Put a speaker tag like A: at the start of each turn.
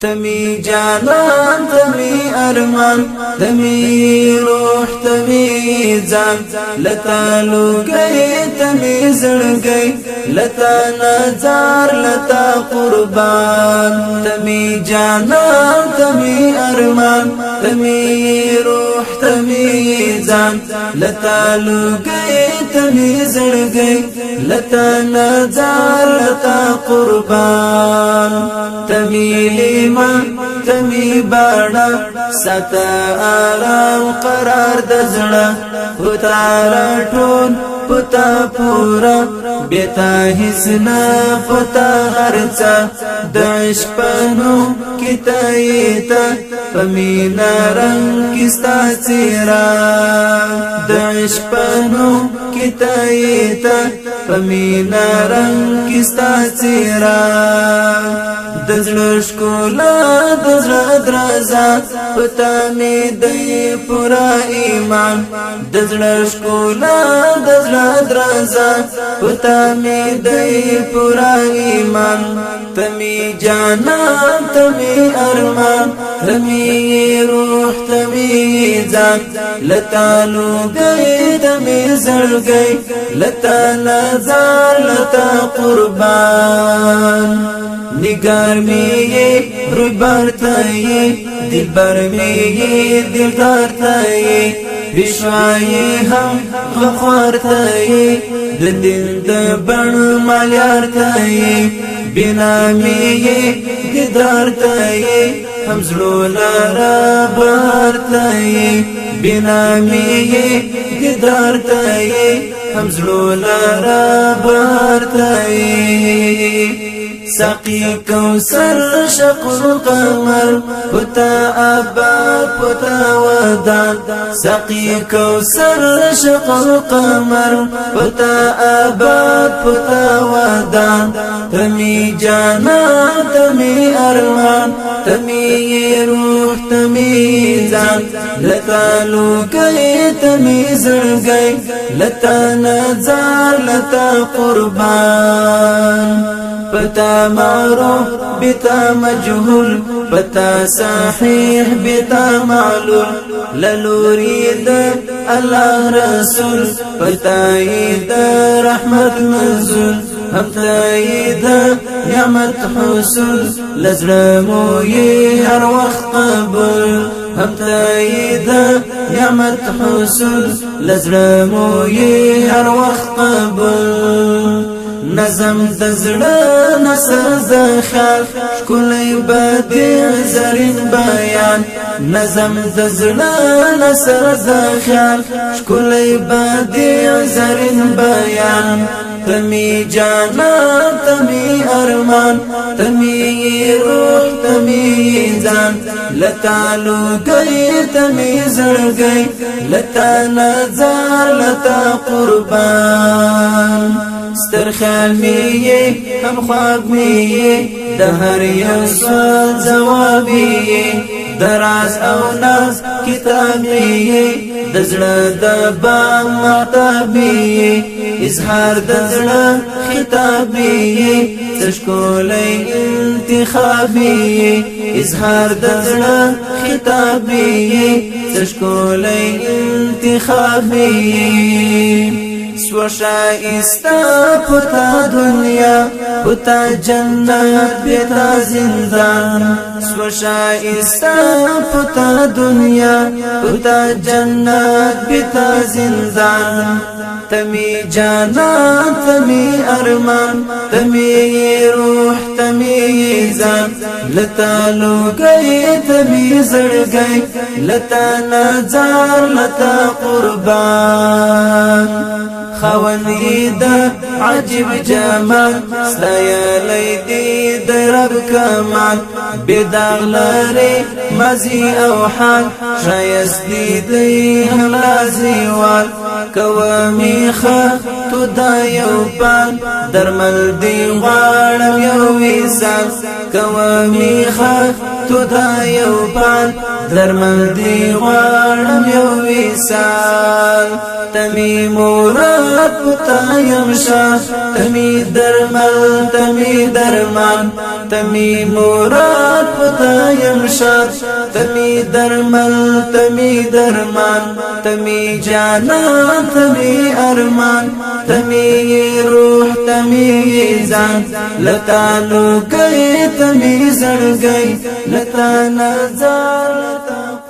A: تمی جانان تمی ارمان تمی روح تمی زان لتا لوگئی تمی زڑگئی لتا نظار لتا قربان تمی جانان تمی ارمان تمی روح تمی زان لتا لوگئی تمی زڑگئی لتا نظار لتا قربان تمی تمی باڑا ستا آرام قرار دزڑا پتارا ٹون پتا پورا بیتا حسنا پتا غرچا دعش پانو کتایتا پمینا رنگ کستا چیرا دعش پانو کتایتا پمینا رنگ کستا چیرا دزلش کولا دزل درازا پتا می دی پورا ایمان دزلش کولا دزل درازا پتا می دی پورا ایمان تمی جانان تمی ارمان تمی روح تمی زان لتا لوگئی تمی زڑگئی لتا نظار لتا قربان نگار میں یہ روبار تھا یہ دل بر میں یہ دلدار تھا یہ بشوائی ہم غخوار تھا یہ دل دبن مالیار تھا یہ بنا میں یہ دیدار تھا یہ ہم زلولارا بہار تھا یہ بنا میں یہ دیدار تھا یہ ہم زلولارا بہار تھا یہ ساقی کوثر شق قمر پتا آباد پتا ودان ساقی کوثر شق قمر پتا آباد پتا ودان تمی جانان تمی ارمان تمی روح تمی زان لتا لوگئی تمی زڑگئی لتا نظار لتا قربان پتا معروف بتا مجهول پتا صحیح بتا معلوم للورید الله رسول پتاید رحمت منزول هم تاید نعمت حصول لزرموی هر وقت قبول هم تاید نعمت حصول لزرموی هر وقت قبول نظم دزړه نصر زخال کلی بدیع زرین بیان نظم دزړه نصر زخال کلی بدیع زرین بیان تمی جانان تمی ارمان تمی روح تمی زان لتا لوگئی تمی زڑگئی لتا نظار لتا قربان ستر خیال میی هم خواب میی دهر یو سوال جوابی دراز او ناز کتاب میی دزړه د با معتابی اظهار دزړه خطابی تشکولای انتخابی اظهار دزړه خطابی تشکولای انتخابی سوشا استا پتا دنیا پتا جنت بیتا زندان سوشا استا پتا دنیا پتا جنت بیتا زندان تمی جانان تمی ارمان تمی روح تمی زان لتا لوگئی تمی زڑگئی لتا نظار لتا قربان خوانی دا عجب جمال ستایلی دی درب کمال بداغ لاری مزی او حال شایست دی هم لازیوال کوامی تو دا یو پال درمل دی غواړم یو وصال کومي خاک تو دا یو پال درمل دی غواړم یو وصال تمی مراد پتا یمشا تمی درمل تمی درمان تمی مراد پتا یمشا تمی درمل تمی درمان تمی جانان تمی ارمان تمی روح تمی ځان لتا نو گئی تمی زړ گئی لتا نظر لتا